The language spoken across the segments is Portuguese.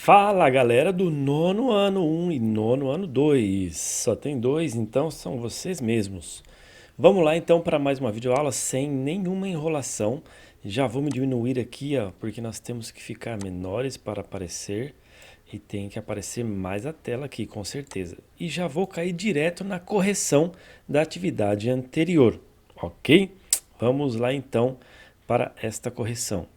Fala galera do nono ano um e nono ano 2. Só tem dois, então são vocês mesmos. Vamos lá então para mais uma videoaula sem nenhuma enrolação. Já vamos diminuir aqui, ó, porque nós temos que ficar menores para aparecer e tem que aparecer mais a tela aqui, com certeza. E já vou cair direto na correção da atividade anterior, ok? Vamos lá então para esta correção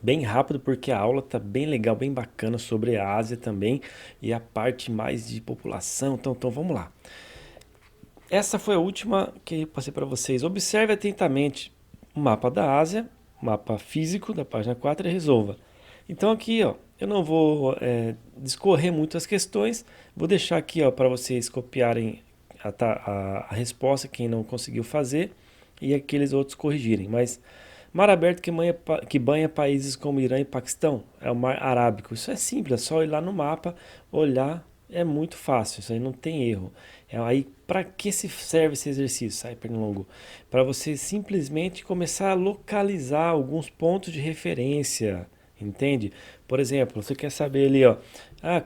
bem rápido porque a aula tá bem legal, bem bacana sobre a Ásia também e a parte mais de população. Então vamos lá. Essa foi a última que eu passei para vocês. Observe atentamente o mapa da Ásia, mapa físico da página 4 e resolva. Então aqui, ó, eu não vou discorrer muito as questões, vou deixar aqui, ó, para vocês copiarem a resposta, quem não conseguiu fazer, e aqueles outros corrigirem. Mas mar aberto que banha países como Irã e Paquistão é o Mar Arábico. Isso é simples, é só ir lá no mapa, olhar, é muito fácil, isso aí não tem erro. Aí, para que se serve esse exercício, sai pernilongo? Para você simplesmente começar a localizar alguns pontos de referência, entende? Por exemplo, você quer saber ali, ó,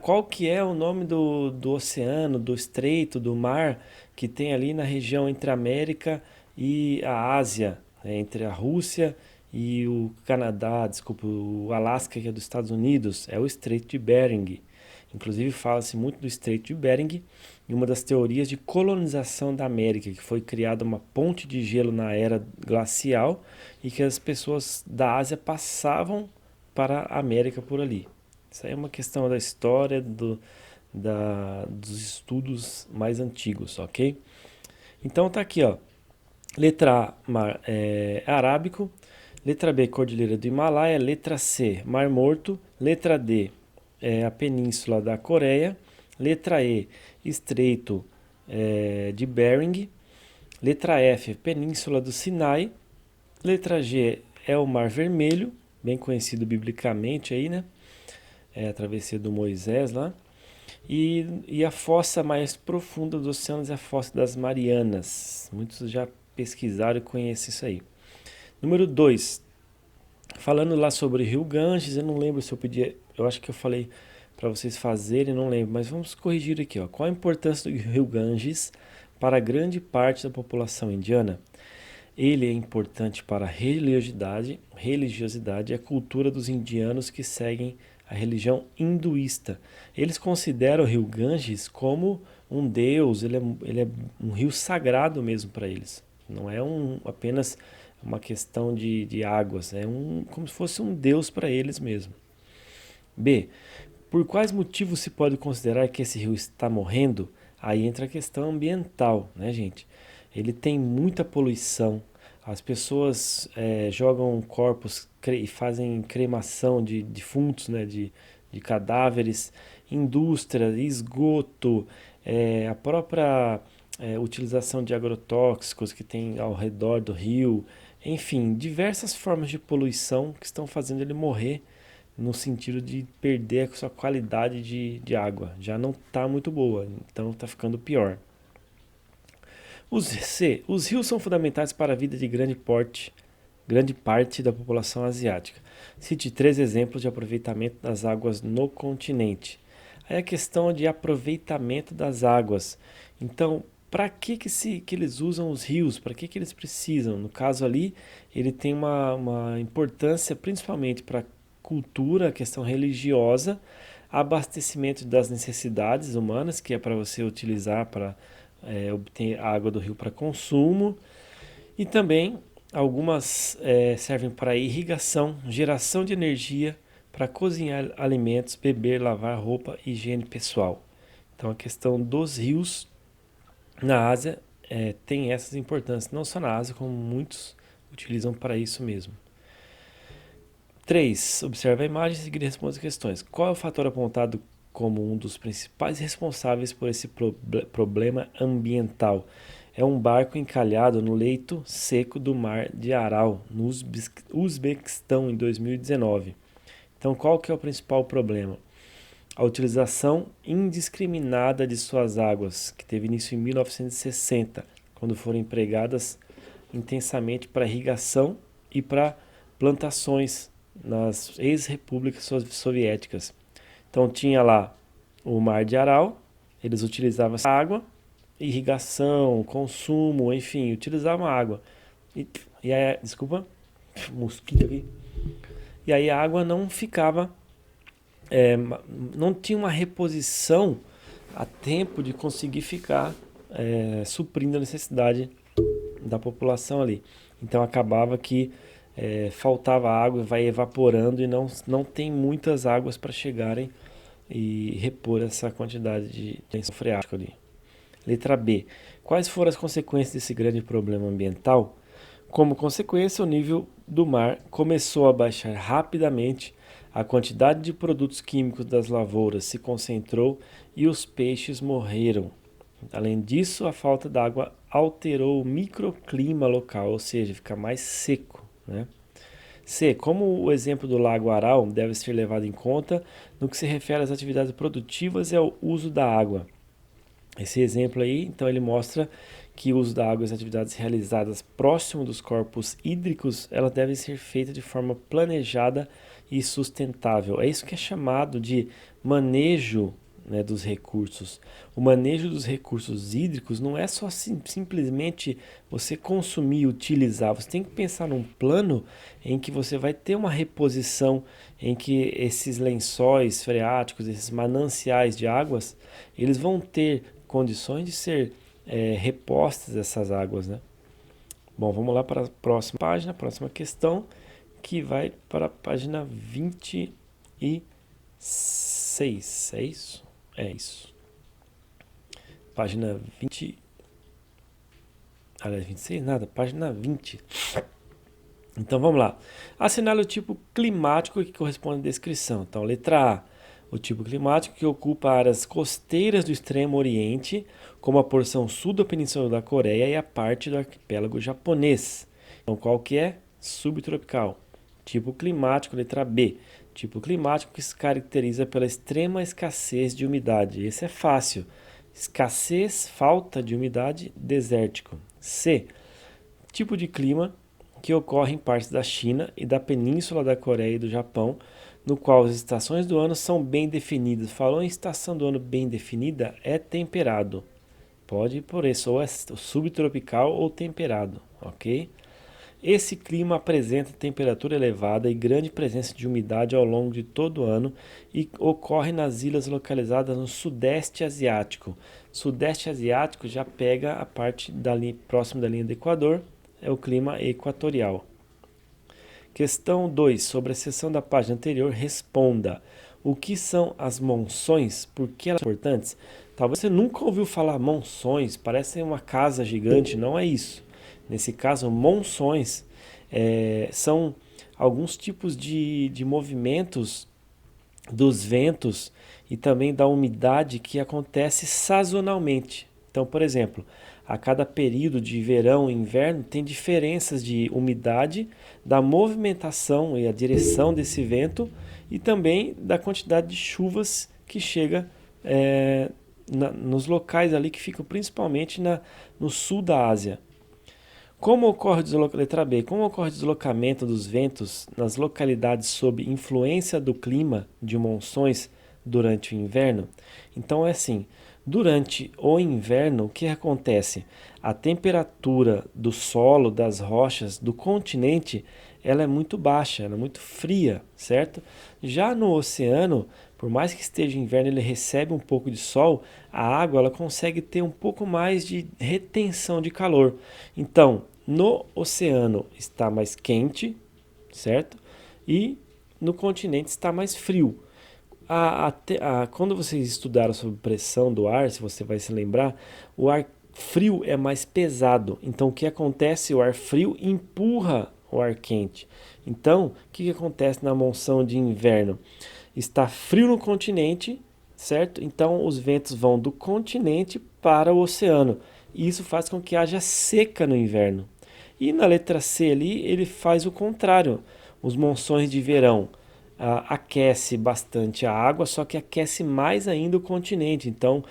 qual que é o nome do oceano, do estreito, do mar que tem ali na região entre a América e a Ásia, né, entre a Rússia e o Canadá, desculpa, o Alasca, que é dos Estados Unidos, é o Estreito de Bering. Inclusive fala-se muito do Estreito de Bering em uma das teorias de colonização da América, que foi criada uma ponte de gelo na era glacial e que as pessoas da Ásia passavam para a América por ali. Isso aí é uma questão da história, dos estudos mais antigos, ok? Então tá aqui, ó. Letra A, Arábico. Letra B, Cordilheira do Himalaia. Letra C, Mar Morto. Letra D, a Península da Coreia. Letra E, Estreito de Bering. Letra F, Península do Sinai. Letra G é o Mar Vermelho, bem conhecido biblicamente aí, né? É a travessia do Moisés lá. E a fossa mais profunda dos oceanos é a fossa das Marianas. Muitos já pesquisaram e conhecem isso aí. Número 2. Falando lá sobre o Rio Ganges, eu não lembro se eu pedi, eu acho que eu falei para vocês fazerem, não lembro, mas vamos corrigir aqui, ó. Qual a importância do Rio Ganges para grande parte da população indiana? Ele é importante para a religiosidade e a cultura dos indianos que seguem a religião hinduísta. Eles consideram o rio Ganges como um deus, ele é um rio sagrado mesmo para eles. Não é apenas uma questão de águas, é como se fosse um deus para eles mesmo. B. Por quais motivos se pode considerar que esse rio está morrendo? Aí entra a questão ambiental, né, gente? Ele tem muita poluição. As pessoas jogam corpos e fazem cremação de defuntos, né, de cadáveres, indústria, esgoto, a própria utilização de agrotóxicos que tem ao redor do rio, enfim, diversas formas de poluição que estão fazendo ele morrer no sentido de perder a sua qualidade de água. Já não está muito boa, então está ficando pior. Os rios são fundamentais para a vida de grande parte da população asiática. Cite três exemplos de aproveitamento das águas no continente. Aí a questão de aproveitamento das águas. Então, para que eles usam os rios? Para que eles precisam? No caso ali, ele tem uma importância principalmente para a cultura, a questão religiosa, abastecimento das necessidades humanas, que é para você utilizar para obter a água do rio para consumo, e também algumas servem para irrigação, geração de energia, para cozinhar alimentos, beber, lavar roupa e higiene pessoal. Então a questão dos rios na Ásia tem essas importâncias, não só na Ásia, como muitos utilizam para isso mesmo. 3. Observe a imagem e em seguida responda as questões. Qual é o fator apontado como um dos principais responsáveis por esse problema ambiental? É um barco encalhado no leito seco do mar de Aral, no Uzbequistão, em 2019. Então, qual que é o principal problema? A utilização indiscriminada de suas águas, que teve início em 1960, quando foram empregadas intensamente para irrigação e para plantações nas ex-repúblicas soviéticas. Então tinha lá o Mar de Aral, eles utilizavam essa água, irrigação, consumo, enfim, utilizavam a água. E aí, desculpa, mosquito aqui. E aí a água não ficava, não tinha uma reposição a tempo de conseguir ficar suprindo a necessidade da população ali. Então acabava que faltava água, vai evaporando e não tem muitas águas para chegarem e repor essa quantidade de lençol freático ali. Letra B. Quais foram as consequências desse grande problema ambiental? Como consequência, o nível do mar começou a baixar rapidamente, a quantidade de produtos químicos das lavouras se concentrou e os peixes morreram. Além disso, a falta d'água alterou o microclima local, ou seja, fica mais seco, né? C. Como o exemplo do Lago Aral deve ser levado em conta no que se refere às atividades produtivas e ao uso da água. Esse exemplo aí, então, ele mostra que o uso da água e as atividades realizadas próximo dos corpos hídricos, elas devem ser feitas de forma planejada e sustentável. É isso que é chamado de manejo, né, dos recursos. O manejo dos recursos hídricos não é só simplesmente você consumir e utilizar. Você tem que pensar num plano em que você vai ter uma reposição, em que esses lençóis freáticos, esses mananciais de águas, eles vão ter condições de ser repostas essas águas, né? Bom, vamos lá para a próxima página, próxima questão, que vai para a página 26. É isso? É isso. Página 20. Aliás, 26 nada, página 20. Então vamos lá. Assinale o tipo climático que corresponde à descrição. Então, letra A. O tipo climático que ocupa áreas costeiras do extremo oriente, como a porção sul da Península da Coreia e a parte do arquipélago japonês. Então, qual que é? Subtropical. Tipo climático, letra B. Tipo climático que se caracteriza pela extrema escassez de umidade. Esse é fácil. Escassez, falta de umidade, desértico. C. Tipo de clima que ocorre em partes da China e da Península da Coreia e do Japão, no qual as estações do ano são bem definidas. Falou em estação do ano bem definida, é temperado. Pode ir por isso, ou é subtropical ou temperado, ok? Esse clima apresenta temperatura elevada e grande presença de umidade ao longo de todo o ano e ocorre nas ilhas localizadas no Sudeste Asiático. Sudeste Asiático já pega a parte próximo da linha do Equador, é o clima equatorial. Questão 2. Sobre a seção da página anterior, responda. O que são as monções? Por que elas são importantes? Talvez você nunca ouviu falar monções, parece uma casa gigante, não é isso. Nesse caso, monções são alguns tipos de movimentos dos ventos e também da umidade que acontece sazonalmente. Então, por exemplo, a cada período de verão e inverno tem diferenças de umidade, da movimentação e a direção desse vento e também da quantidade de chuvas que chega nos locais ali que ficam principalmente no sul da Ásia. Letra B. Como ocorre o deslocamento dos ventos nas localidades sob influência do clima de monções durante o inverno? Então é assim, durante o inverno, o que acontece? A temperatura do solo, das rochas, do continente, ela é muito baixa, ela é muito fria, certo? Já no oceano, por mais que esteja inverno, ele recebe um pouco de sol, a água ela consegue ter um pouco mais de retenção de calor. Então, no oceano está mais quente, certo? E no continente está mais frio. Quando vocês estudaram sobre pressão do ar, se você vai se lembrar, o ar frio é mais pesado. Então, o que acontece? O ar frio empurra o ar quente. Então, o que acontece na monção de inverno? Está frio no continente, certo? Então, os ventos vão do continente para o oceano. E isso faz com que haja seca no inverno. E na letra C ali, ele faz o contrário. Os monções de verão aquece bastante a água, só que aquece mais ainda o continente. Então,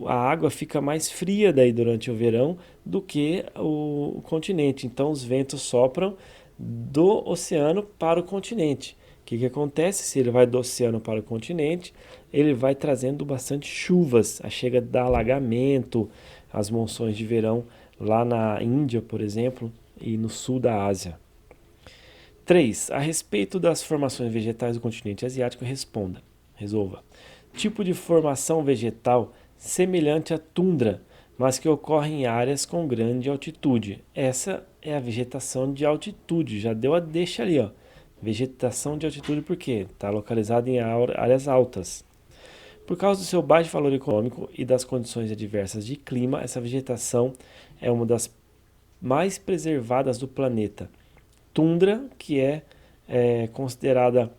a água fica mais fria daí durante o verão do que o continente. Então, os ventos sopram do oceano para o continente. que acontece? Se ele vai do oceano para o continente, ele vai trazendo bastante chuvas, a chega da alagamento, as monções de verão lá na Índia, por exemplo, e no sul da Ásia. 3. A respeito das formações vegetais do continente asiático, resolva. Tipo de formação vegetal semelhante à tundra, mas que ocorre em áreas com grande altitude. Essa é a vegetação de altitude, já deu a deixa ali, ó. Vegetação de altitude por quê? Está localizada em áreas altas. Por causa do seu baixo valor econômico e das condições adversas de clima, essa vegetação é uma das mais preservadas do planeta. Tundra, que é considerada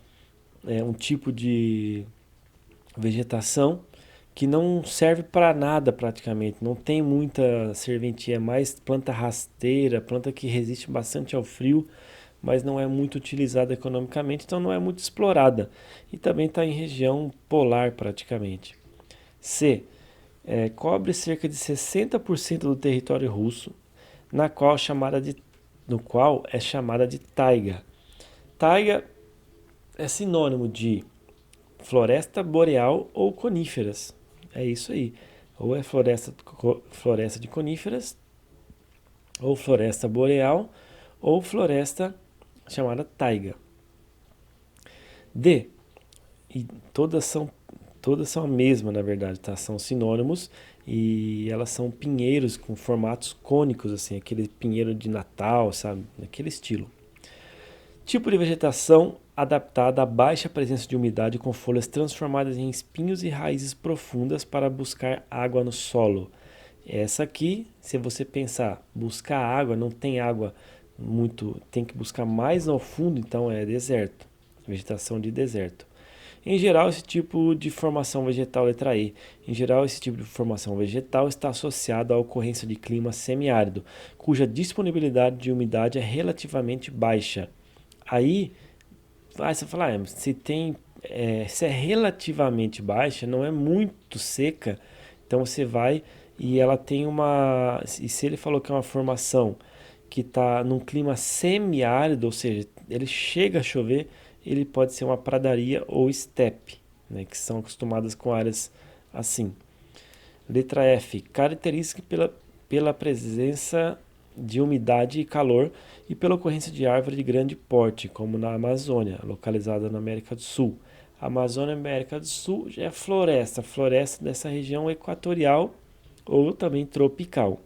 um tipo de vegetação que não serve para nada praticamente, não tem muita serventia, é mais planta rasteira, planta que resiste bastante ao frio, mas não é muito utilizada economicamente, então não é muito explorada. E também está em região polar praticamente. C. Cobre cerca de 60% do território russo, no qual é chamada de taiga. Taiga é sinônimo de floresta boreal ou coníferas. É isso aí. Ou é floresta de coníferas, ou floresta boreal, ou floresta chamada taiga. D. E todas são a mesma, na verdade, tá? São sinônimos e elas são pinheiros com formatos cônicos, assim, aquele pinheiro de Natal, sabe? Naquele estilo. Tipo de vegetação adaptada à baixa presença de umidade com folhas transformadas em espinhos e raízes profundas para buscar água no solo. Essa aqui, se você pensar, buscar água, não tem água muito, tem que buscar mais ao fundo, então é deserto, vegetação de deserto. Em geral, esse tipo de formação vegetal, letra E, em geral, esse tipo de formação vegetal está associado à ocorrência de clima semiárido, cuja disponibilidade de umidade é relativamente baixa. Aí, você fala, se é relativamente baixa, não é muito seca, então você vai e ela tem uma. E se ele falou que é uma formação que está num clima semiárido, ou seja, ele chega a chover, ele pode ser uma pradaria ou estepe, né, que são acostumadas com áreas assim. Letra F. Característica pela presença de umidade e calor e pela ocorrência de árvore de grande porte, como na Amazônia, localizada na América do Sul. A Amazônia e América do Sul já é floresta dessa região equatorial ou também tropical.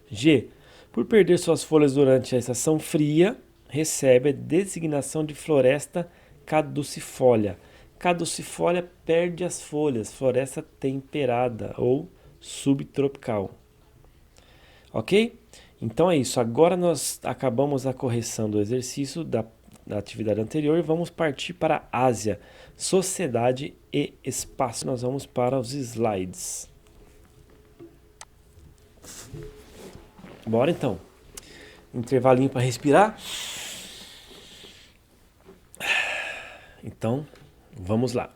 G. Por perder suas folhas durante a estação fria, recebe a designação de floresta caducifólia. Caducifólia perde as folhas, floresta temperada ou subtropical. Ok? Então é isso. Agora nós acabamos a correção do exercício da atividade anterior e vamos partir para a Ásia, sociedade e espaço. Nós vamos para os slides. Bora então. Intervalinho para respirar. Então, vamos lá.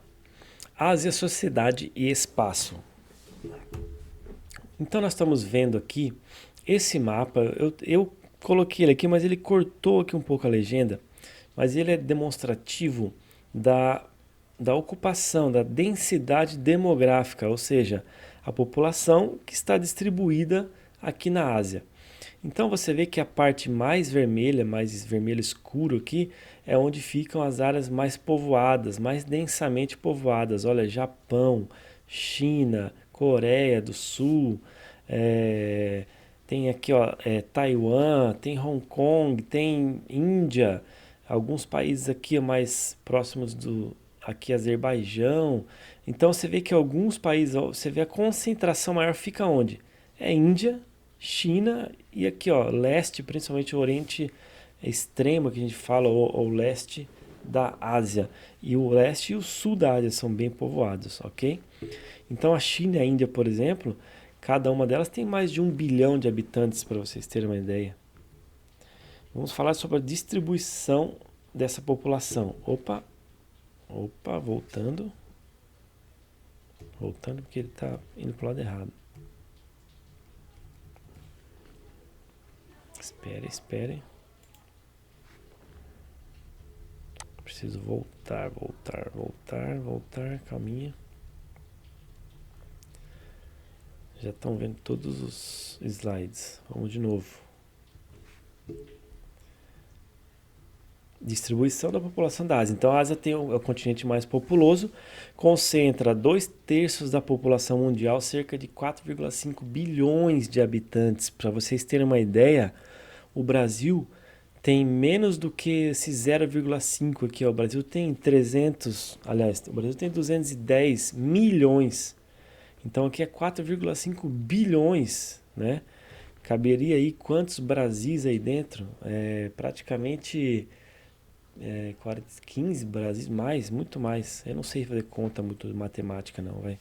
Ásia, sociedade e espaço. Então nós estamos vendo aqui esse mapa. Eu coloquei ele aqui, mas ele cortou aqui um pouco a legenda. Mas ele é demonstrativo da ocupação, da densidade demográfica, ou seja, a população que está distribuída aqui na Ásia. Então você vê que a parte mais vermelho escuro aqui, é onde ficam as áreas mais povoadas, mais densamente povoadas. Olha, Japão, China, Coreia do Sul, tem aqui ó, Taiwan, tem Hong Kong, tem Índia, alguns países aqui mais próximos do aqui Azerbaijão. Então você vê que alguns países, você vê a concentração maior fica onde? É Índia, China e aqui ó, leste, principalmente o Oriente Extremo que a gente fala, ou leste da Ásia. E o leste e o sul da Ásia são bem povoados, ok? Então a China e a Índia, por exemplo, cada uma delas tem mais de 1 bilhão de habitantes, para vocês terem uma ideia. Vamos falar sobre a distribuição dessa população. Opa, voltando. Voltando porque ele está indo para o lado errado. Espere. preciso voltar, calminha. Já estão vendo todos os slides. Vamos de novo. Distribuição da população da Ásia. Então a Ásia é o continente mais populoso, concentra 2/3 da população mundial, cerca de 4,5 bilhões de habitantes. Para vocês terem uma ideia, o Brasil tem menos do que esse 0,5 aqui. Ó. O Brasil tem 210 milhões. Então aqui é 4,5 bilhões, né? Caberia aí quantos Brasis aí dentro? Praticamente 15 Brasis, muito mais. Eu não sei fazer conta muito de matemática não, vai.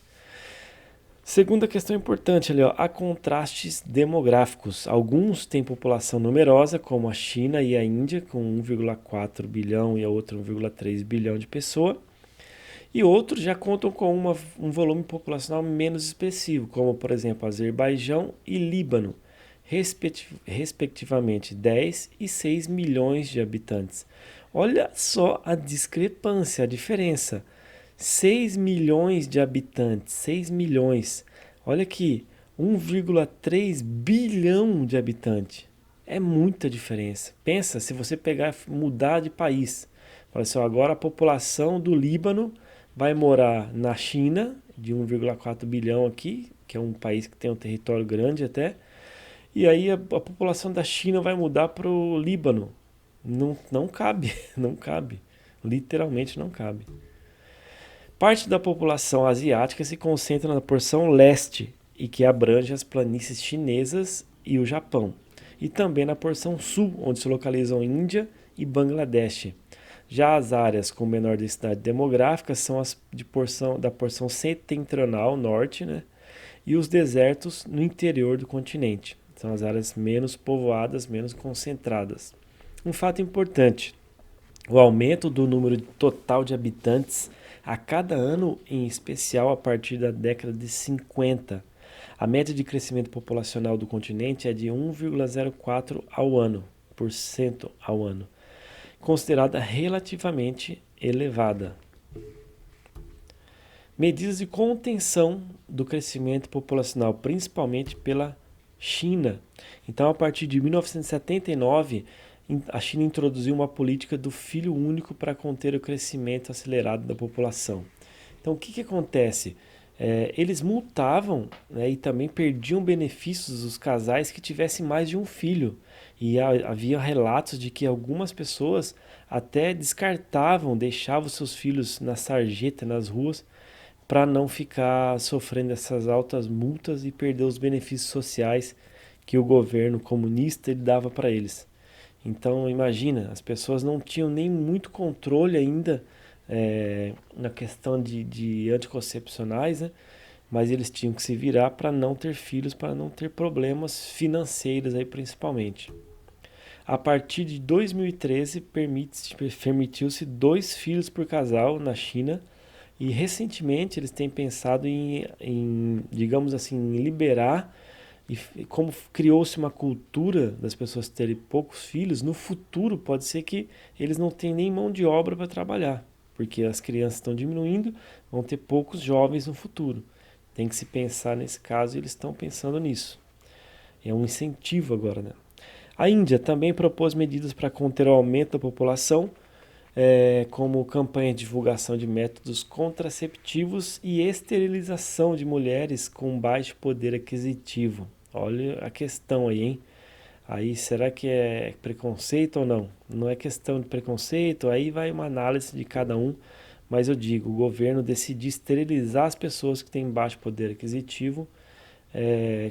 Segunda questão importante ali, ó, há contrastes demográficos. Alguns têm população numerosa, como a China e a Índia, com 1,4 bilhão e a outra 1,3 bilhão de pessoas. E outros já contam com um volume populacional menos expressivo, como por exemplo Azerbaijão e Líbano, respectivamente 10 e 6 milhões de habitantes. Olha só a discrepância, a diferença. 6 milhões de habitantes, 6 milhões. Olha aqui, 1,3 bilhão de habitantes. É muita diferença. Pensa, se você pegar mudar de país. Olha só, agora a população do Líbano vai morar na China, de 1,4 bilhão aqui, que é um país que tem um território grande até. E aí a população da China vai mudar para o Líbano. Não cabe, não cabe. Literalmente não cabe. Parte da população asiática se concentra na porção leste e que abrange as planícies chinesas e o Japão. E também na porção sul, onde se localizam Índia e Bangladesh. Já as áreas com menor densidade demográfica são as da porção setentrional, norte, né? E os desertos no interior do continente. São as áreas menos povoadas, menos concentradas. Um fato importante, o aumento do número total de habitantes a cada ano, em especial a partir da década de 50. A média de crescimento populacional do continente é de 1,04% ao ano, considerada relativamente elevada. Medidas de contenção do crescimento populacional, principalmente pela China. Então, a partir de 1979, a China introduziu uma política do filho único para conter o crescimento acelerado da população. Então, o que acontece? Eles multavam, né, e também perdiam benefícios dos casais que tivessem mais de um filho. E havia relatos de que algumas pessoas até descartavam, deixavam seus filhos na sarjeta, nas ruas, para não ficar sofrendo essas altas multas e perder os benefícios sociais que o governo comunista dava para eles. Então imagina, as pessoas não tinham nem muito controle ainda na questão de anticoncepcionais, né? Mas eles tinham que se virar para não ter filhos, para não ter problemas financeiros aí principalmente. A partir de 2013 permitiu-se 2 filhos por casal na China e recentemente eles têm pensado em digamos assim, em liberar. E como criou-se uma cultura das pessoas terem poucos filhos, no futuro pode ser que eles não tenham nem mão de obra para trabalhar, porque as crianças estão diminuindo, vão ter poucos jovens no futuro. Tem que se pensar nesse caso e eles estão pensando nisso. É um incentivo agora, né? A Índia também propôs medidas para conter o aumento da população, como campanha de divulgação de métodos contraceptivos e esterilização de mulheres com baixo poder aquisitivo. Olha a questão aí, hein? Aí, será que é preconceito ou não? Não é questão de preconceito, aí vai uma análise de cada um, mas eu digo, o governo decidiu esterilizar as pessoas que têm baixo poder aquisitivo.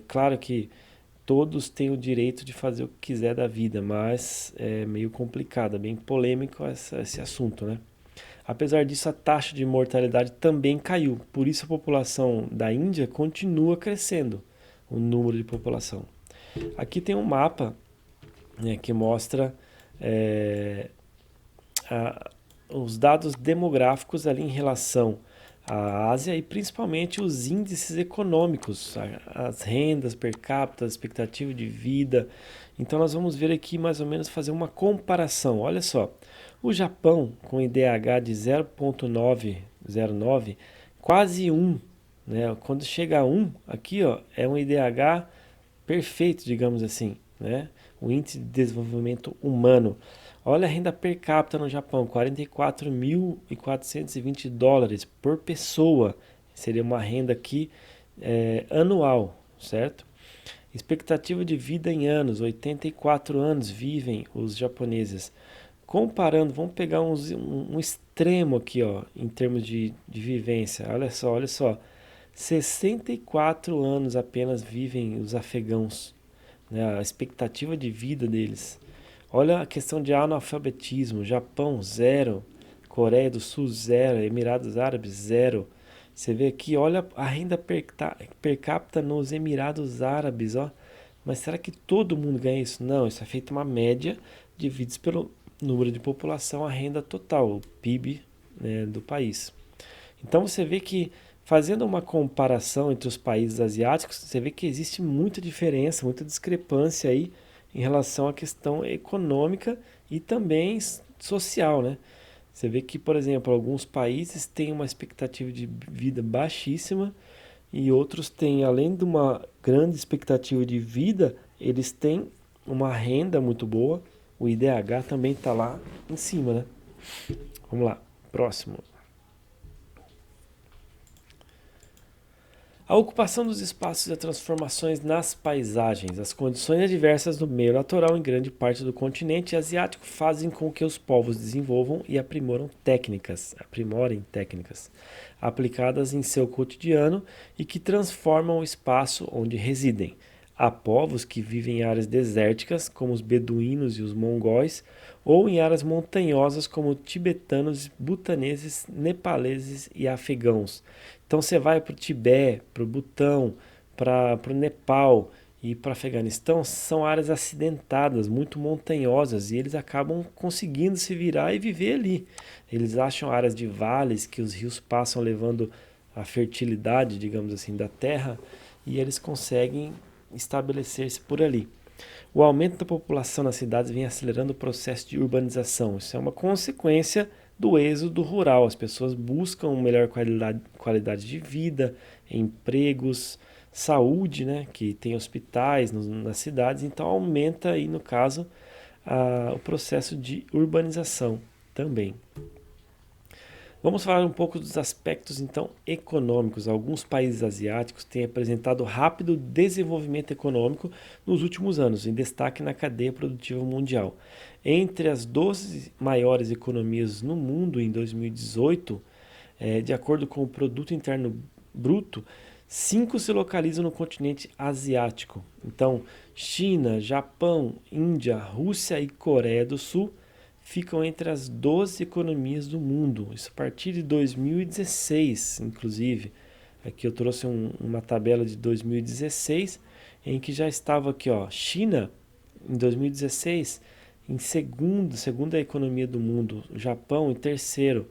Claro que todos têm o direito de fazer o que quiser da vida, mas é meio complicado, é bem polêmico esse assunto, né? Apesar disso, a taxa de mortalidade também caiu, por isso a população da Índia continua crescendo, o número de população. Aqui tem um mapa, né, que mostra os dados demográficos ali em relação à Ásia e principalmente os índices econômicos, as rendas per capita, a expectativa de vida. Então nós vamos ver aqui mais ou menos fazer uma comparação. Olha só, O Japão, com IDH de 0,909, quase 1, né? Quando chega a 1, aqui ó, é um IDH perfeito, digamos assim, né? O Índice de Desenvolvimento Humano. Olha a renda per capita no Japão, 44.420 dólares por pessoa. Seria uma renda aqui anual, certo? Expectativa de vida em anos, 84 anos vivem os japoneses. Comparando, vamos pegar um extremo aqui, ó, em termos de vivência. Olha só. 64 anos apenas vivem os afegãos, né, a expectativa de vida deles. Olha a questão de analfabetismo: Japão, zero. Coreia do Sul, zero. Emirados Árabes, zero. Você vê aqui, olha a renda per capita nos Emirados Árabes, ó. Mas será que todo mundo ganha isso? Não, isso é feito uma média divididos pelo número de população, a renda total, o PIB, né, do país. Então você vê que, fazendo uma comparação entre os países asiáticos, você vê que existe muita diferença, muita discrepância aí em relação à questão econômica e também social, né? Você vê que, por exemplo, alguns países têm uma expectativa de vida baixíssima e outros têm, além de uma grande expectativa de vida, eles têm uma renda muito boa. O IDH também está lá em cima, né? Vamos lá, próximo. A ocupação dos espaços e as transformações nas paisagens. As condições adversas do meio natural em grande parte do continente asiático fazem com que os povos desenvolvam e aprimorem técnicas aplicadas em seu cotidiano e que transformam o espaço onde residem. Há povos que vivem em áreas desérticas, como os beduínos e os mongóis, ou em áreas montanhosas, como tibetanos, butaneses, nepaleses e afegãos. Então você vai para o Tibete, para o Butão, para o Nepal e para o Afeganistão, são áreas acidentadas, muito montanhosas, e eles acabam conseguindo se virar e viver ali. Eles acham áreas de vales que os rios passam levando a fertilidade, digamos assim, da terra, e eles conseguem estabelecer-se por ali. O aumento da população nas cidades vem acelerando o processo de urbanização. Isso é uma consequência do êxodo rural. As pessoas buscam melhor qualidade de vida, empregos, saúde, né, que tem hospitais nas cidades, então aumenta aí, no caso, o processo de urbanização também. Vamos falar um pouco dos aspectos então econômicos. Alguns países asiáticos têm apresentado rápido desenvolvimento econômico nos últimos anos, em destaque na cadeia produtiva mundial. Entre as 12 maiores economias no mundo em 2018, de acordo com o Produto Interno Bruto, 5 se localizam no continente asiático. Então, China, Japão, Índia, Rússia e Coreia do Sul ficam entre as 12 economias do mundo. Isso a partir de 2016, inclusive. Aqui eu trouxe uma tabela de 2016, em que já estava aqui, ó, China, em 2016, em segunda economia do mundo, Japão em terceiro,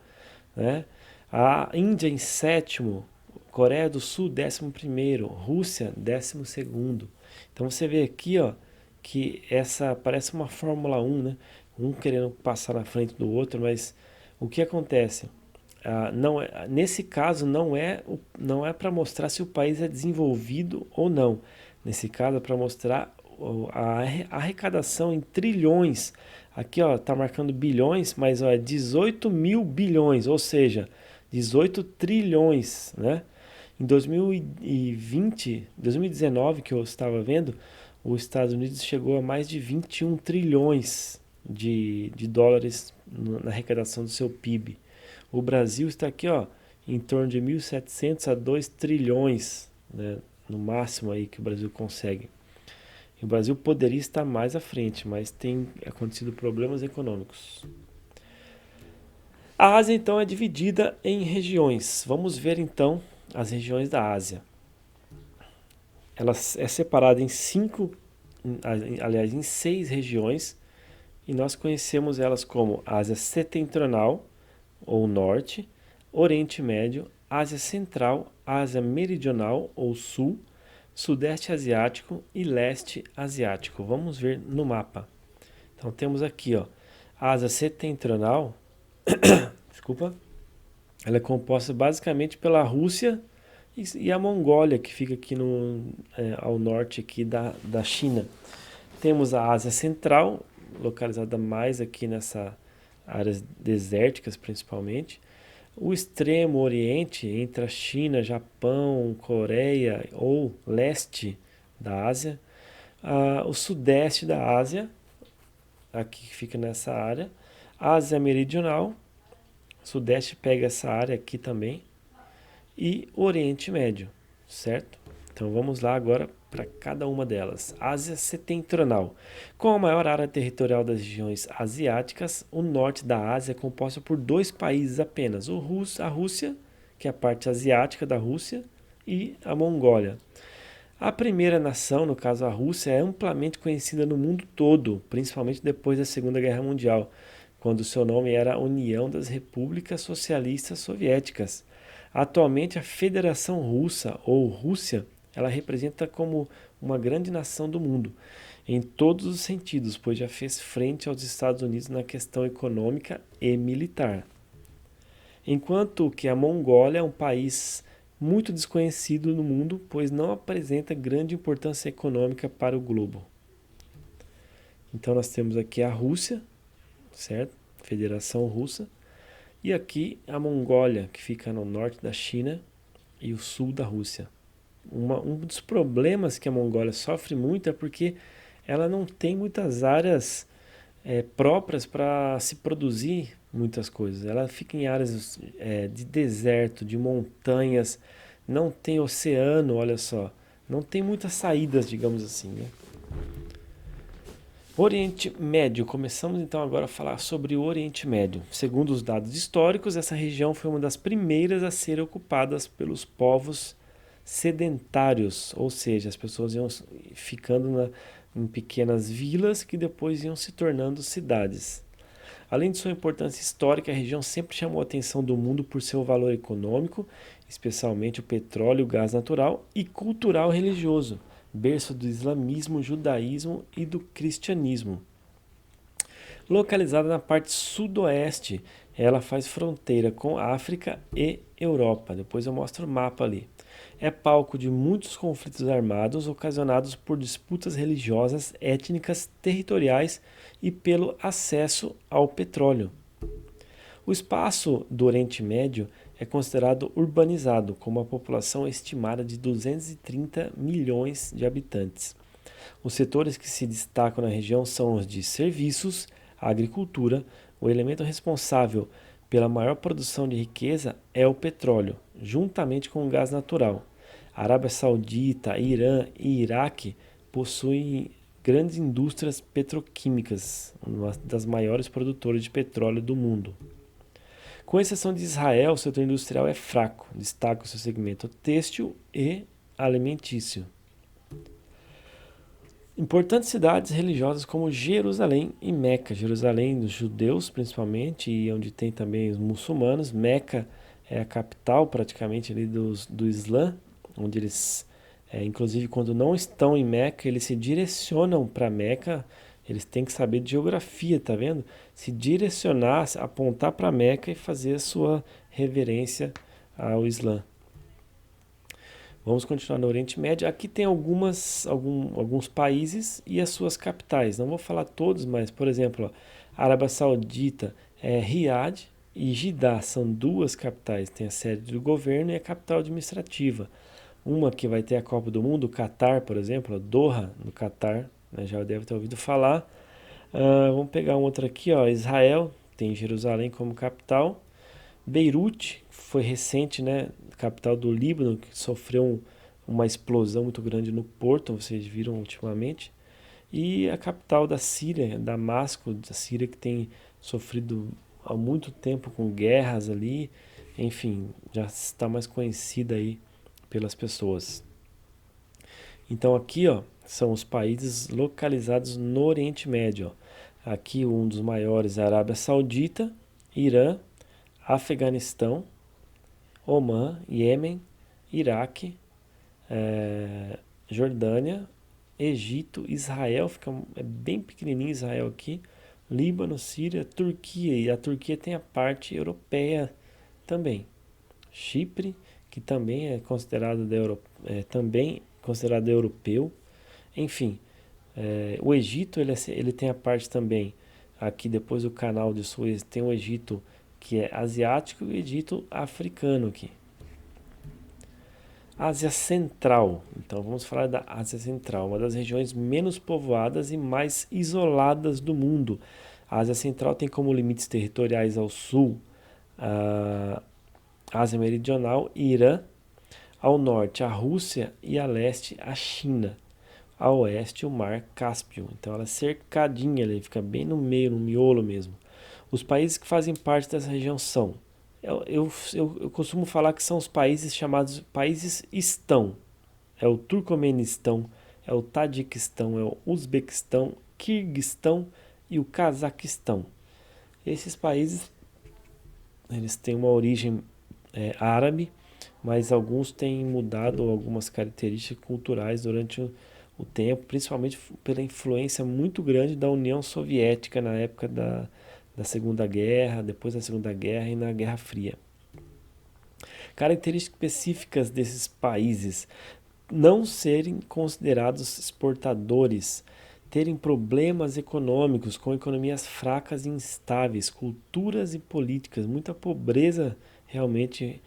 né? A Índia em sétimo, Coreia do Sul 11º, Rússia 12º. Então você vê aqui, ó, que essa parece uma Fórmula 1, né? Um querendo passar na frente do outro, mas o que acontece? Não nesse caso não é para mostrar se o país é desenvolvido ou não. Nesse caso é para mostrar a arrecadação em trilhões. Aqui ó, tá marcando bilhões, mas ó, é 18 mil bilhões, ou seja, 18 trilhões, né? Em 2019, que eu estava vendo, os Estados Unidos chegou a mais de 21 trilhões de dólares na arrecadação do seu PIB. O Brasil está aqui, ó, em torno de 1.700 a 2 trilhões, né, no máximo aí que o Brasil consegue. E o Brasil poderia estar mais à frente, mas tem acontecido problemas econômicos. A Ásia, então, é dividida em regiões. Vamos ver, então, as regiões da Ásia. Ela é separada em em 6 regiões, e nós conhecemos elas como Ásia Setentrional, ou Norte, Oriente Médio, Ásia Central, Ásia Meridional, ou Sul, Sudeste Asiático e Leste Asiático. Vamos ver no mapa. Então temos aqui, ó, A Ásia Setentrional, desculpa, ela é composta basicamente pela Rússia e a Mongólia, que fica aqui ao norte aqui da China. Temos a Ásia Central, localizada mais aqui nessa áreas desérticas principalmente. O extremo oriente, entre a China, Japão, Coreia ou leste da Ásia. O sudeste da Ásia, aqui que fica nessa área. Ásia Meridional, sudeste pega essa área aqui também. E Oriente Médio, certo? Então vamos lá agora para cada uma delas. Ásia Setentrional. Com a maior área territorial das regiões asiáticas, o norte da Ásia é composto por dois países apenas: a Rússia, que é a parte asiática da Rússia, e a Mongólia. A primeira nação, no caso a Rússia, é amplamente conhecida no mundo todo, principalmente depois da Segunda Guerra Mundial, quando seu nome era União das Repúblicas Socialistas Soviéticas. Atualmente, a Federação Russa, ou Rússia, ela representa como uma grande nação do mundo, em todos os sentidos, pois já fez frente aos Estados Unidos na questão econômica e militar. Enquanto que a Mongólia é um país muito desconhecido no mundo, pois não apresenta grande importância econômica para o globo. Então nós temos aqui a Rússia, certo? Federação Russa, e aqui a Mongólia, que fica no norte da China e o sul da Rússia. Um dos problemas que a Mongólia sofre muito é porque ela não tem muitas áreas próprias para se produzir muitas coisas. Ela fica em áreas de deserto, de montanhas, não tem oceano, olha só. Não tem muitas saídas, digamos assim, né? Oriente Médio. Começamos então agora a falar sobre o Oriente Médio. Segundo os dados históricos, essa região foi uma das primeiras a ser ocupadas pelos povos sedentários, ou seja, as pessoas iam ficando em pequenas vilas que depois iam se tornando cidades. Além de sua importância histórica, a região sempre chamou a atenção do mundo por seu valor econômico, especialmente o petróleo e o gás natural, e cultural religioso, berço do islamismo, judaísmo e do cristianismo. Localizada na parte sudoeste, ela faz fronteira com África e Europa. Depois eu mostro o mapa ali. É palco de muitos conflitos armados ocasionados por disputas religiosas, étnicas, territoriais e pelo acesso ao petróleo. O espaço do Oriente Médio é considerado urbanizado, com uma população estimada de 230 milhões de habitantes. Os setores que se destacam na região são os de serviços, a agricultura. O elemento responsável pela maior produção de riqueza é o petróleo, juntamente com o gás natural. A Arábia Saudita, Irã e Iraque possuem grandes indústrias petroquímicas, uma das maiores produtoras de petróleo do mundo. Com exceção de Israel, o setor industrial é fraco, destaca o seu segmento têxtil e alimentício. Importantes cidades religiosas como Jerusalém e Meca. Jerusalém dos judeus principalmente, e onde tem também os muçulmanos. Meca é a capital praticamente ali do Islã, onde eles, inclusive quando não estão em Meca, eles se direcionam para Meca. Eles têm que saber de geografia, tá vendo? Se direcionar, apontar para Meca e fazer a sua reverência ao Islã. Vamos continuar no Oriente Médio. Aqui tem alguns países e as suas capitais. Não vou falar todos, mas, por exemplo, a Arábia Saudita é Riad e Jeddah. São duas capitais. Tem a sede do governo e a capital administrativa. Uma que vai ter a Copa do Mundo, o Catar, por exemplo, Doha, no Catar. Né, já deve ter ouvido falar. Vamos pegar um outro aqui, ó, Israel, tem Jerusalém como capital. Beirute foi recente, né, capital do Líbano, que sofreu uma explosão muito grande no porto, vocês viram ultimamente. E a capital da Síria, Damasco, da Síria, que tem sofrido há muito tempo com guerras ali, enfim, já está mais conhecida aí pelas pessoas. Então aqui, ó, são os países localizados no Oriente Médio. Ó. Aqui um dos maiores é a Arábia Saudita, Irã, Afeganistão, Omã, Iêmen, Iraque, Jordânia, Egito, Israel, é bem pequenininho Israel aqui, Líbano, Síria, Turquia, e a Turquia tem a parte europeia também. Chipre, que também é considerado, também considerado europeu. Enfim, o Egito ele tem a parte também, aqui depois do canal de Suez, tem o Egito que é asiático e o Egito africano aqui. Ásia Central. Então vamos falar da Ásia Central, uma das regiões menos povoadas e mais isoladas do mundo. A Ásia Central tem como limites territoriais ao sul a Ásia Meridional e Irã, ao norte a Rússia e a leste a China, a oeste o Mar Cáspio. Então ela é cercadinha, ele fica bem no meio, no miolo mesmo. Os países que fazem parte dessa região são, eu costumo falar que são os países chamados países estão. É o Turcomenistão, é o Tadiquistão, é o Uzbequistão, Quirguistão e o Cazaquistão. Esses países eles têm uma origem árabe, mas alguns têm mudado algumas características culturais durante o tempo, principalmente pela influência muito grande da União Soviética na época da Segunda Guerra, depois da Segunda Guerra e na Guerra Fria. Características específicas desses países: não serem considerados exportadores, terem problemas econômicos, com economias fracas e instáveis, culturas e políticas, muita pobreza realmente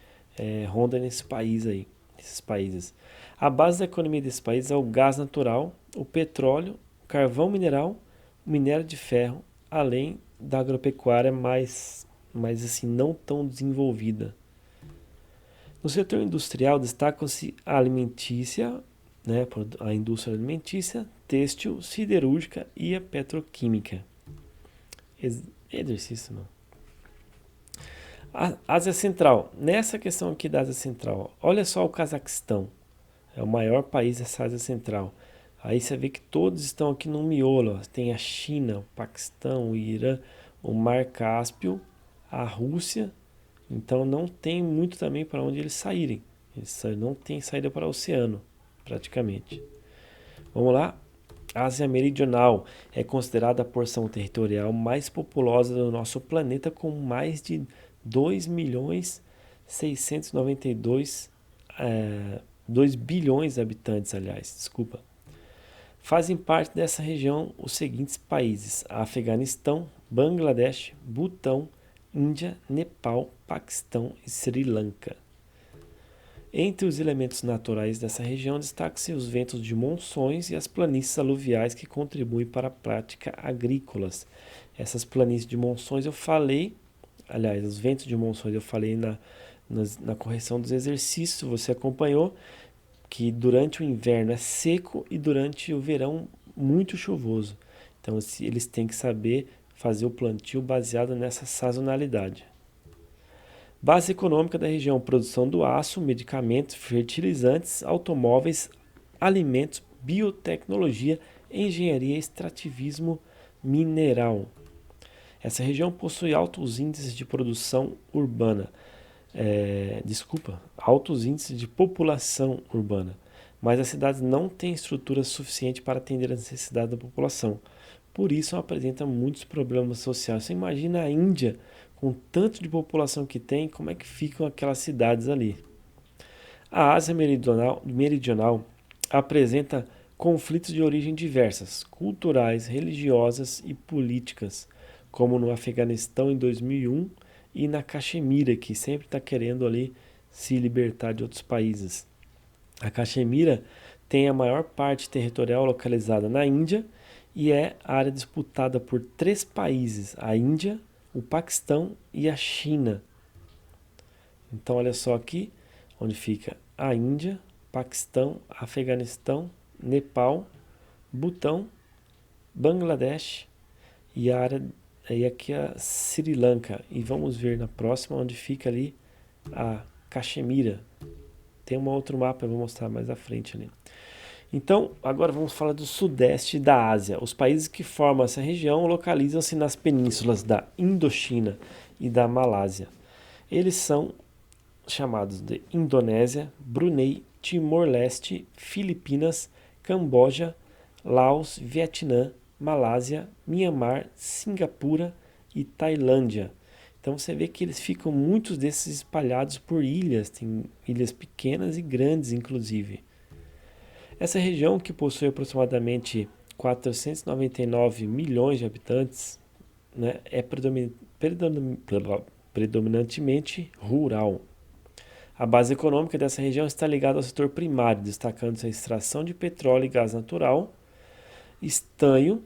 ronda nesse país aí, nesses países. A base da economia desses países é o gás natural, o petróleo, o carvão mineral, o minério de ferro, além da agropecuária mais assim, não tão desenvolvida. No setor industrial destacam-se a alimentícia, né, a indústria alimentícia, têxtil, siderúrgica e a petroquímica. Exercício, não. A Ásia Central. Nessa questão aqui da Ásia Central, olha só o Cazaquistão. É o maior país dessa Ásia Central. Aí você vê que todos estão aqui no miolo. Ó. Tem a China, o Paquistão, o Irã, o Mar Cáspio, a Rússia. Então não tem muito também para onde eles saírem. Eles não tem saída para o oceano, praticamente. Vamos lá? A Ásia Meridional é considerada a porção territorial mais populosa do nosso planeta, com mais de 2 bilhões de habitantes, aliás, desculpa. Fazem parte dessa região os seguintes países: Afeganistão, Bangladesh, Butão, Índia, Nepal, Paquistão e Sri Lanka. Entre os elementos naturais dessa região destacam-se os ventos de monções e as planícies aluviais que contribuem para a prática agrícolas. Essas planícies de monções eu falei, aliás, os ventos de monções eu falei na correção dos exercícios, você acompanhou, que durante o inverno é seco e durante o verão muito chuvoso. Então eles têm que saber fazer o plantio baseado nessa sazonalidade. Base econômica da região: produção do aço, medicamentos, fertilizantes, automóveis, alimentos, biotecnologia, engenharia e extrativismo mineral. Essa região possui altos índices de produção urbana, altos índices de população urbana, mas as cidades não têm estrutura suficiente para atender as necessidades da população. Por isso apresenta muitos problemas sociais. Você imagina a Índia, com tanto de população que tem, como é que ficam aquelas cidades ali? A Ásia Meridional apresenta conflitos de origem diversas, culturais, religiosas e políticas, como no Afeganistão em 2001 e na Caxemira, que sempre está querendo ali se libertar de outros países. A Caxemira tem a maior parte territorial localizada na Índia e é área disputada por 3 países: a Índia, o Paquistão e a China. Então olha só aqui onde fica a Índia, Paquistão, Afeganistão, Nepal, Butão, Bangladesh e a área e aqui a Sri Lanka. E vamos ver na próxima onde fica ali a Caxemira. Tem um outro mapa, eu vou mostrar mais à frente ali. Então, agora vamos falar do sudeste da Ásia. Os países que formam essa região localizam-se nas penínsulas da Indochina e da Malásia. Eles são chamados de Indonésia, Brunei, Timor-Leste, Filipinas, Camboja, Laos, Vietnã, Malásia, Mianmar, Singapura e Tailândia. Então você vê que eles ficam muitos desses espalhados por ilhas, tem ilhas pequenas e grandes inclusive. Essa região, que possui aproximadamente 499 milhões de habitantes, né, é predominantemente rural. A base econômica dessa região está ligada ao setor primário, destacando-se a extração de petróleo e gás natural, estanho,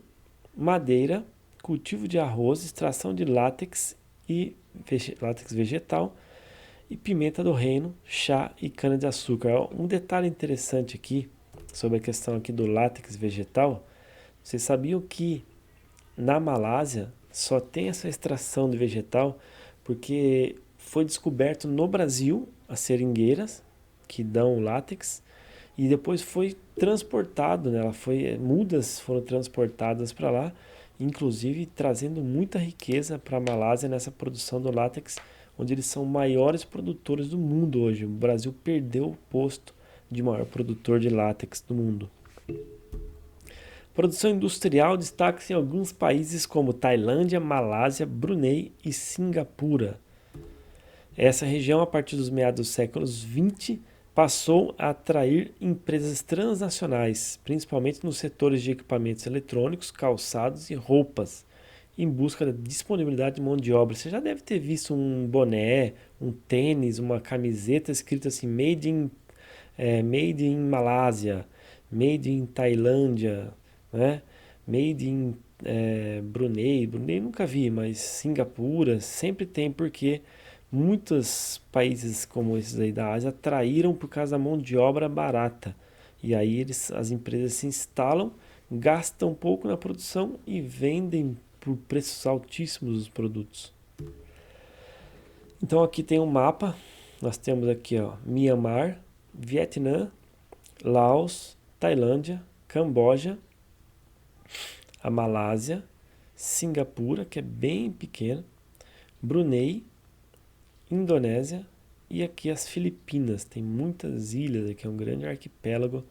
madeira, cultivo de arroz, extração de látex e látex vegetal e pimenta do reino, chá e cana-de-açúcar. Um detalhe interessante aqui sobre a questão aqui do látex vegetal, vocês sabiam que na Malásia só tem essa extração de vegetal porque foi descoberto no Brasil as seringueiras que dão látex e depois foi transportado, né? Mudas foram transportadas para lá, inclusive trazendo muita riqueza para a Malásia nessa produção do látex, onde eles são maiores produtores do mundo hoje. O Brasil perdeu o posto de maior produtor de látex do mundo. Produção industrial destaca-se em alguns países como Tailândia, Malásia, Brunei e Singapura. Essa região, a partir dos meados dos séculos XX, passou a atrair empresas transnacionais, principalmente nos setores de equipamentos eletrônicos, calçados e roupas, em busca da disponibilidade de mão de obra. Você já deve ter visto um boné, um tênis, uma camiseta escrito assim, Made in Malásia, Made in Tailândia, né? Made in Brunei nunca vi, mas Singapura sempre tem, porque muitos países como esses aí da Ásia atraíram por causa da mão de obra barata. E aí as empresas se instalam, gastam um pouco na produção e vendem por preços altíssimos os produtos. Então aqui tem um mapa, nós temos aqui Mianmar, Vietnã, Laos, Tailândia, Camboja, a Malásia, Singapura, que é bem pequena, Brunei, Indonésia e aqui as Filipinas. Tem muitas ilhas, aqui é um grande arquipélago,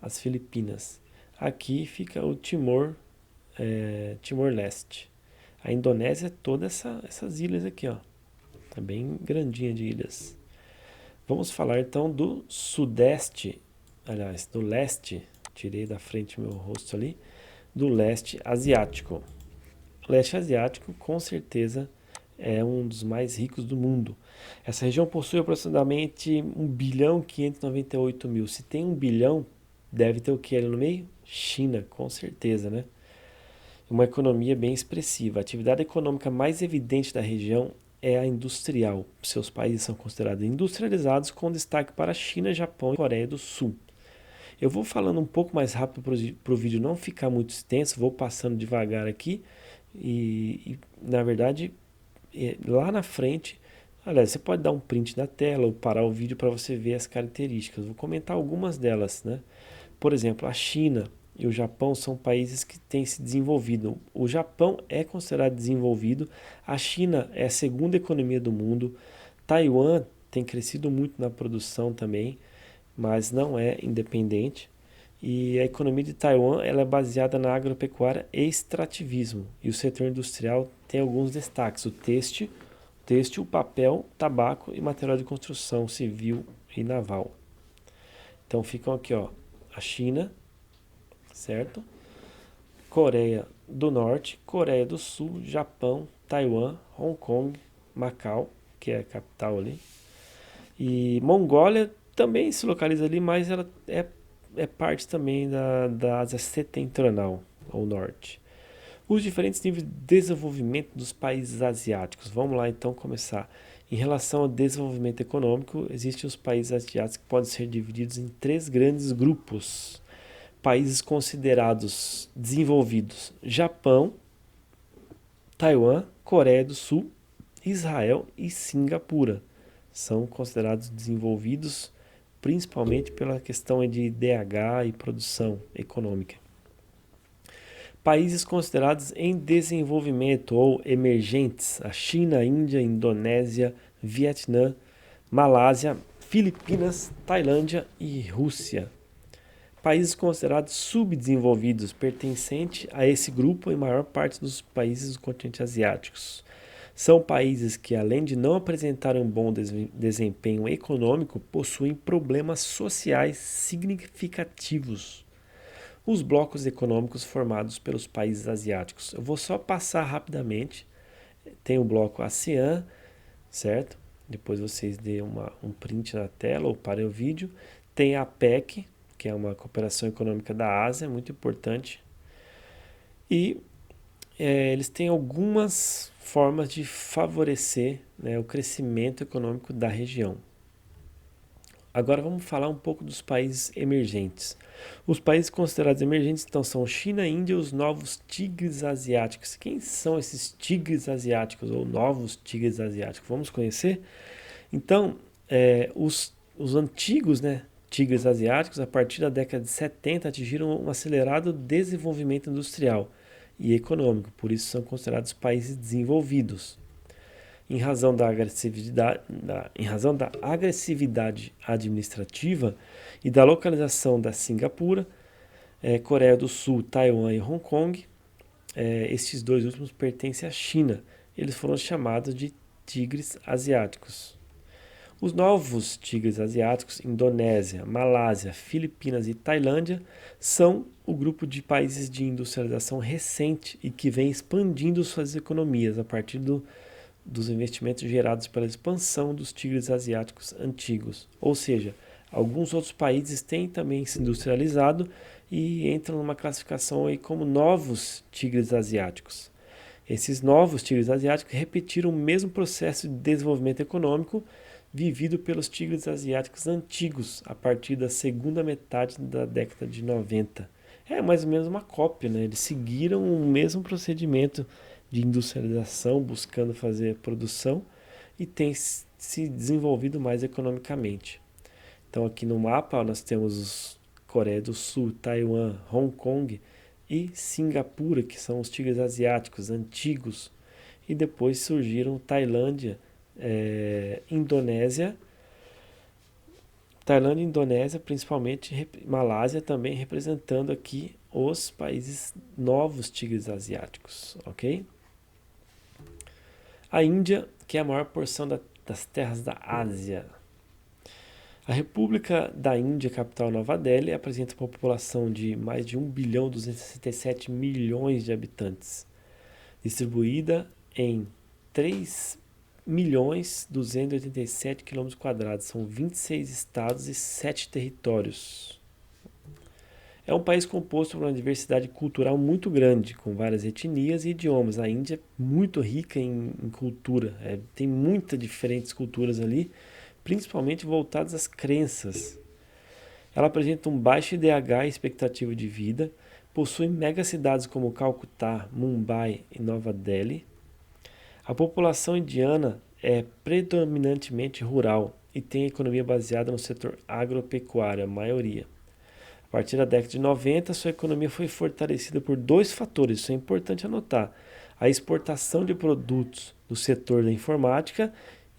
as Filipinas. Aqui fica o Timor-Leste. A Indonésia é todas essas ilhas aqui, ó. É bem grandinha de ilhas. Vamos falar então do sudeste, aliás, do leste. Tirei da frente meu rosto ali. Do leste asiático. O leste asiático, com certeza, é um dos mais ricos do mundo. Essa região possui aproximadamente 1.598.000.000. Se tem 1 bilhão, deve ter o que ali no meio? China, com certeza, né? Uma economia bem expressiva. A atividade econômica mais evidente da região é a industrial. Seus países são considerados industrializados, com destaque para a China, Japão e Coreia do Sul. Eu vou falando um pouco mais rápido para o vídeo não ficar muito extenso, vou passando devagar aqui e na verdade, lá na frente, aliás, você pode dar um print da tela ou parar o vídeo para você ver as características. Vou comentar algumas delas, né? Por exemplo, a China e o Japão são países que têm se desenvolvido. O Japão é considerado desenvolvido, a China é a segunda economia do mundo, Taiwan tem crescido muito na produção também, mas não é independente. E a economia de Taiwan ela é baseada na agropecuária e extrativismo. E o setor industrial tem alguns destaques: o têxtil, papel, tabaco e material de construção civil e naval. Então ficam aqui, ó, a China, certo? Coreia do Norte, Coreia do Sul, Japão, Taiwan, Hong Kong, Macau, que é a capital ali. E Mongólia também se localiza ali, mas ela é parte também da Ásia Setentrional, ao norte. Os diferentes níveis de desenvolvimento dos países asiáticos. Vamos lá então começar. Em relação ao desenvolvimento econômico, existem os países asiáticos que podem ser divididos em 3 grandes grupos. Países considerados desenvolvidos: Japão, Taiwan, Coreia do Sul, Israel e Singapura. São considerados desenvolvidos principalmente pela questão de IDH e produção econômica. Países considerados em desenvolvimento ou emergentes: a China, Índia, Indonésia, Vietnã, Malásia, Filipinas, Tailândia e Rússia. países considerados subdesenvolvidos, pertencente a esse grupo em maior parte dos países do continente asiático. São países que, além de não apresentar um bom desempenho econômico, possuem problemas sociais significativos. Os blocos econômicos formados pelos países asiáticos. Eu vou só passar rapidamente. Tem o bloco ASEAN, certo? Depois vocês dêem um print na tela ou parem o vídeo. Tem a APEC, que é uma cooperação econômica da Ásia, muito importante. E eles têm algumas formas de favorecer, né, o crescimento econômico da região. Agora vamos falar um pouco dos países emergentes. Os países considerados emergentes então são China, Índia e os novos tigres asiáticos. Quem são esses tigres asiáticos ou novos tigres asiáticos? Vamos conhecer? Então, os antigos, né, tigres asiáticos, a partir da década de 70, atingiram um acelerado desenvolvimento industrial e econômico, por isso são considerados países desenvolvidos. Em razão da agressividade administrativa e da localização da Singapura, Coreia do Sul, Taiwan e Hong Kong, estes dois últimos pertencem à China. Eles foram chamados de tigres asiáticos. Os novos tigres asiáticos, Indonésia, Malásia, Filipinas e Tailândia, são o grupo de países de industrialização recente e que vem expandindo suas economias a partir dos investimentos gerados pela expansão dos tigres asiáticos antigos. Ou seja, alguns outros países têm também se industrializado e entram numa classificação aí como novos tigres asiáticos. Esses novos tigres asiáticos repetiram o mesmo processo de desenvolvimento econômico vivido pelos tigres asiáticos antigos a partir da segunda metade da década de 90. É mais ou menos uma cópia, né? Eles seguiram o mesmo procedimento de industrialização, buscando fazer produção e tem se desenvolvido mais economicamente. Então aqui no mapa nós temos os Coreia do Sul, Taiwan, Hong Kong e Singapura, que são os tigres asiáticos antigos, e depois surgiram Tailândia, Indonésia, principalmente Malásia também representando aqui os países novos tigres asiáticos, ok? A Índia, que é a maior porção das terras da Ásia. A República da Índia, capital Nova Delhi, apresenta uma população de mais de 1.267 bilhões de habitantes, distribuída em 3.287 km². São 26 estados e 7 territórios. É um país composto por uma diversidade cultural muito grande, com várias etnias e idiomas. A Índia é muito rica em cultura, tem muitas diferentes culturas ali, principalmente voltadas às crenças. Ela apresenta um baixo IDH e expectativa de vida, possui megacidades como Calcutá, Mumbai e Nova Delhi. A população indiana é predominantemente rural e tem economia baseada no setor agropecuário, a maioria. A partir da década de 90, sua economia foi fortalecida por dois fatores, isso é importante anotar: a exportação de produtos do setor da informática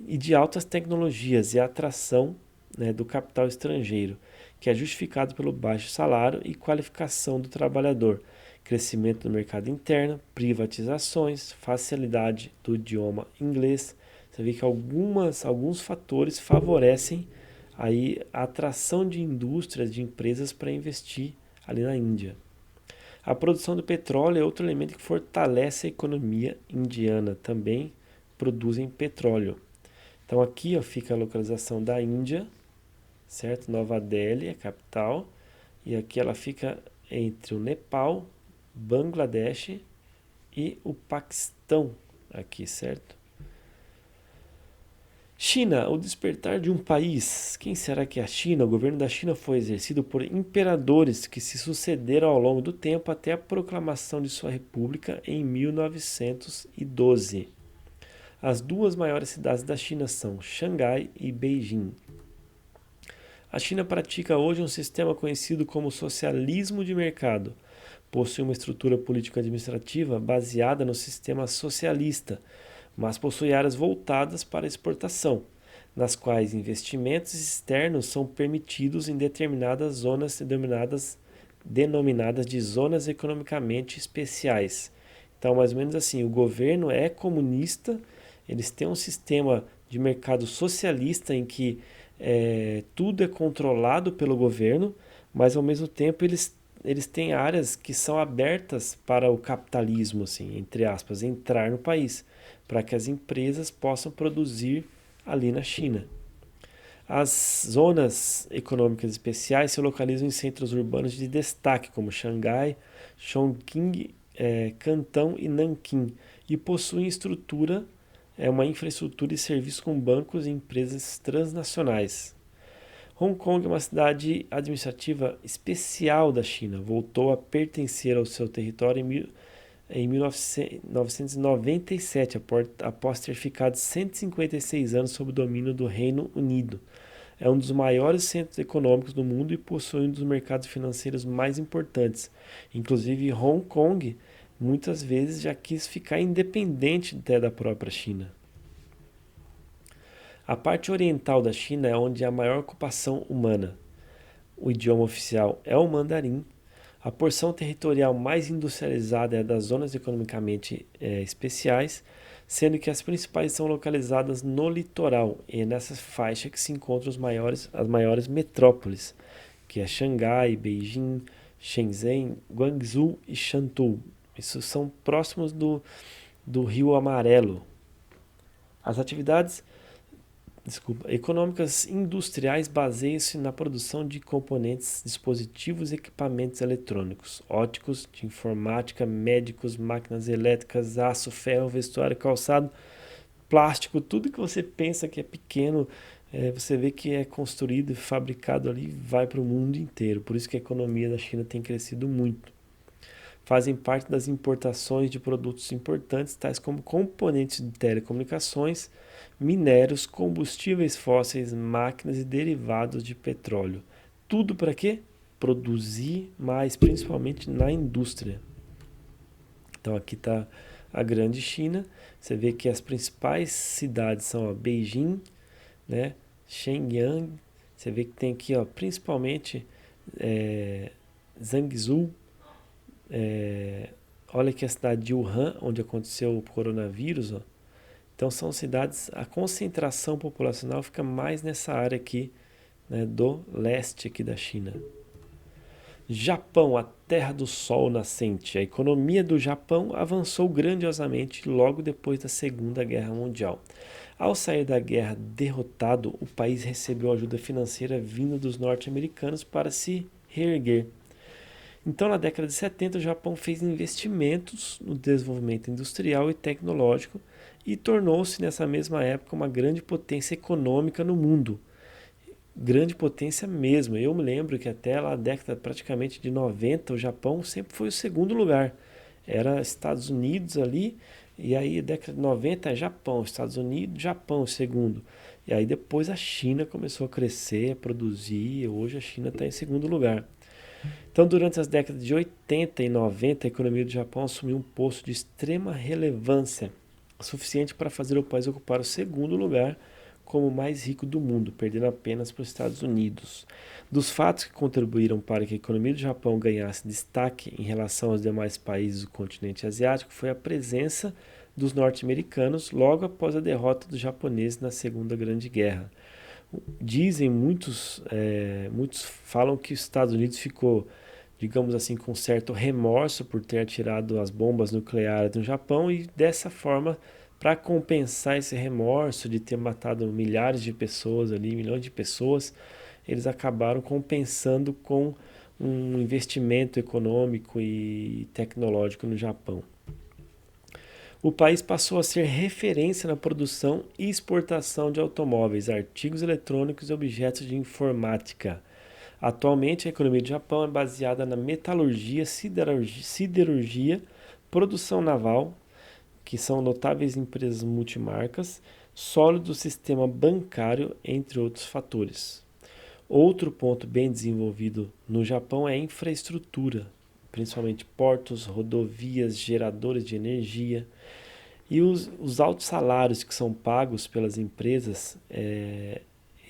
e de altas tecnologias e a atração, né, do capital estrangeiro, que é justificado pelo baixo salário e qualificação do trabalhador, crescimento do mercado interno, privatizações, facilidade do idioma inglês. Você vê que alguns fatores favorecem aí a atração de indústrias, de empresas para investir ali na Índia. A produção do petróleo é outro elemento que fortalece a economia indiana, também produzem petróleo. Então aqui fica a localização da Índia, certo? Nova Delhi, a capital, e aqui ela fica entre o Nepal, Bangladesh e o Paquistão, aqui, certo? China, o despertar de um país. Quem será que é a China? O governo da China foi exercido por imperadores que se sucederam ao longo do tempo até a proclamação de sua república em 1912. As duas maiores cidades da China são Xangai e Beijing. A China pratica hoje um sistema conhecido como socialismo de mercado. Possui uma estrutura político-administrativa baseada no sistema socialista, mas possui áreas voltadas para a exportação. nas quais investimentos externos são permitidos em determinadas zonas denominadas de zonas economicamente especiais. Então, mais ou menos assim, o governo é comunista, eles têm um sistema de mercado socialista em que tudo é controlado pelo governo, mas ao mesmo tempo eles têm áreas que são abertas para o capitalismo, assim, entre aspas, entrar no país, para que as empresas possam produzir ali na China. As zonas econômicas especiais se localizam em centros urbanos de destaque, como Xangai, Chongqing, Cantão e Nanquim, e possuem uma infraestrutura e serviços com bancos e empresas transnacionais. Hong Kong é uma cidade administrativa especial da China. Voltou a pertencer ao seu território em 1997, após ter ficado 156 anos sob o domínio do Reino Unido. É um dos maiores centros econômicos do mundo e possui um dos mercados financeiros mais importantes. Inclusive, Hong Kong muitas vezes já quis ficar independente até da própria China. A parte oriental da China é onde há a maior ocupação humana. O idioma oficial é o mandarim. A porção territorial mais industrializada é a das zonas economicamente especiais, sendo que as principais são localizadas no litoral, e é nessa faixa que se encontram as maiores metrópoles, que é Xangai, Beijing, Shenzhen, Guangzhou e Shantou. Isso são próximos do Rio Amarelo. As atividades econômicas industriais baseiam-se na produção de componentes, dispositivos e equipamentos eletrônicos, óticos, de informática, médicos, máquinas elétricas, aço, ferro, vestuário, calçado, plástico, tudo que você pensa que é pequeno, você vê que é construído e fabricado ali, vai para o mundo inteiro. Por isso que a economia da China tem crescido muito. Fazem parte das importações de produtos importantes, tais como componentes de telecomunicações, minérios, combustíveis fósseis, máquinas e derivados de petróleo. Tudo para quê? Produzir mais, principalmente na indústria. Então aqui está a grande China. Você vê que as principais cidades são Beijing, né, Shenyang. Você vê que tem aqui, principalmente Zhangzhou. Olha aqui a cidade de Wuhan, onde aconteceu o coronavírus. Então são cidades, a concentração populacional fica mais nessa área aqui, né, do leste aqui da China. Japão, a terra do sol nascente. A economia do Japão avançou grandiosamente logo depois da Segunda Guerra Mundial. Ao sair da guerra derrotado, o país recebeu ajuda financeira vinda dos norte-americanos para se reerguer. Então, na década de 70, o Japão fez investimentos no desenvolvimento industrial e tecnológico e tornou-se, nessa mesma época, uma grande potência econômica no mundo. Grande potência mesmo. Eu me lembro que até lá, na década praticamente de 90, o Japão sempre foi o segundo lugar. Era Estados Unidos ali, e aí década de 90 é Japão, Estados Unidos, Japão o segundo. E aí depois a China começou a crescer, a produzir, e hoje a China está em segundo lugar. Então, durante as décadas de 80 e 90, a economia do Japão assumiu um posto de extrema relevância, suficiente para fazer o país ocupar o segundo lugar como o mais rico do mundo, perdendo apenas para os Estados Unidos. Dos fatos que contribuíram para que a economia do Japão ganhasse destaque em relação aos demais países do continente asiático foi a presença dos norte-americanos logo após a derrota dos japoneses na Segunda Grande Guerra. Dizem muitos falam que os Estados Unidos ficou, digamos assim, com certo remorso por ter atirado as bombas nucleares no Japão e dessa forma, para compensar esse remorso de ter matado milhares de pessoas ali, milhões de pessoas, eles acabaram compensando com um investimento econômico e tecnológico no Japão. O país passou a ser referência na produção e exportação de automóveis, artigos eletrônicos e objetos de informática. Atualmente, a economia do Japão é baseada na metalurgia, siderurgia, produção naval, que são notáveis empresas multimarcas, sólido sistema bancário, entre outros fatores. Outro ponto bem desenvolvido no Japão é a infraestrutura, principalmente portos, rodovias, geradores de energia. E os altos salários que são pagos pelas empresas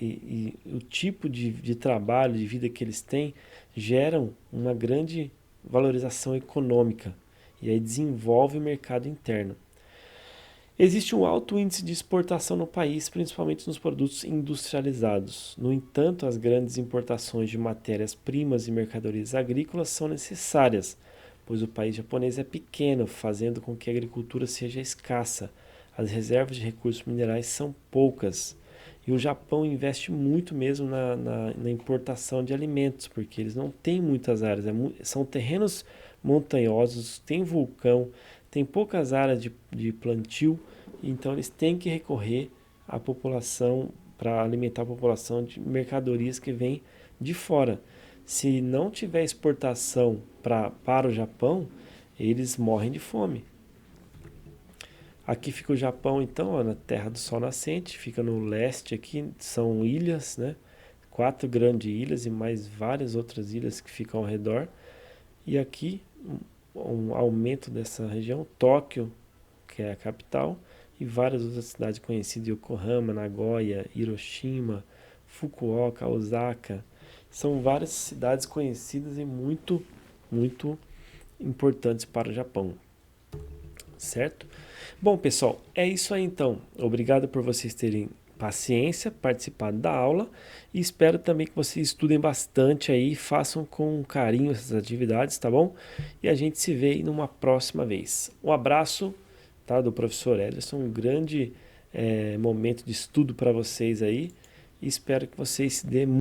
e o tipo de trabalho, de vida que eles têm, geram uma grande valorização econômica e aí desenvolve o mercado interno. Existe um alto índice de exportação no país, principalmente nos produtos industrializados. No entanto, as grandes importações de matérias-primas e mercadorias agrícolas são necessárias, pois o país japonês é pequeno, fazendo com que a agricultura seja escassa. As reservas de recursos minerais são poucas. E o Japão investe muito mesmo na importação de alimentos, porque eles não têm muitas áreas, são terrenos montanhosos, tem vulcão, tem poucas áreas de plantio, então eles têm que recorrer à população para alimentar a população de mercadorias que vêm de fora. Se não tiver exportação para o Japão, eles morrem de fome. Aqui fica o Japão, então, ó, na Terra do Sol Nascente, fica no leste aqui, são ilhas, né? 4 grandes ilhas e mais várias outras ilhas que ficam ao redor. E aqui, um aumento dessa região, Tóquio, que é a capital, e várias outras cidades conhecidas, Yokohama, Nagoya, Hiroshima, Fukuoka, Osaka. São várias cidades conhecidas e muito, muito importantes para o Japão, certo? Bom, pessoal, é isso aí então. Obrigado por vocês terem paciência, participado da aula e espero também que vocês estudem bastante aí, façam com carinho essas atividades, tá bom? E a gente se vê aí numa próxima vez. Um abraço, tá, do professor Ederson, um grande momento de estudo para vocês aí e espero que vocês se dêem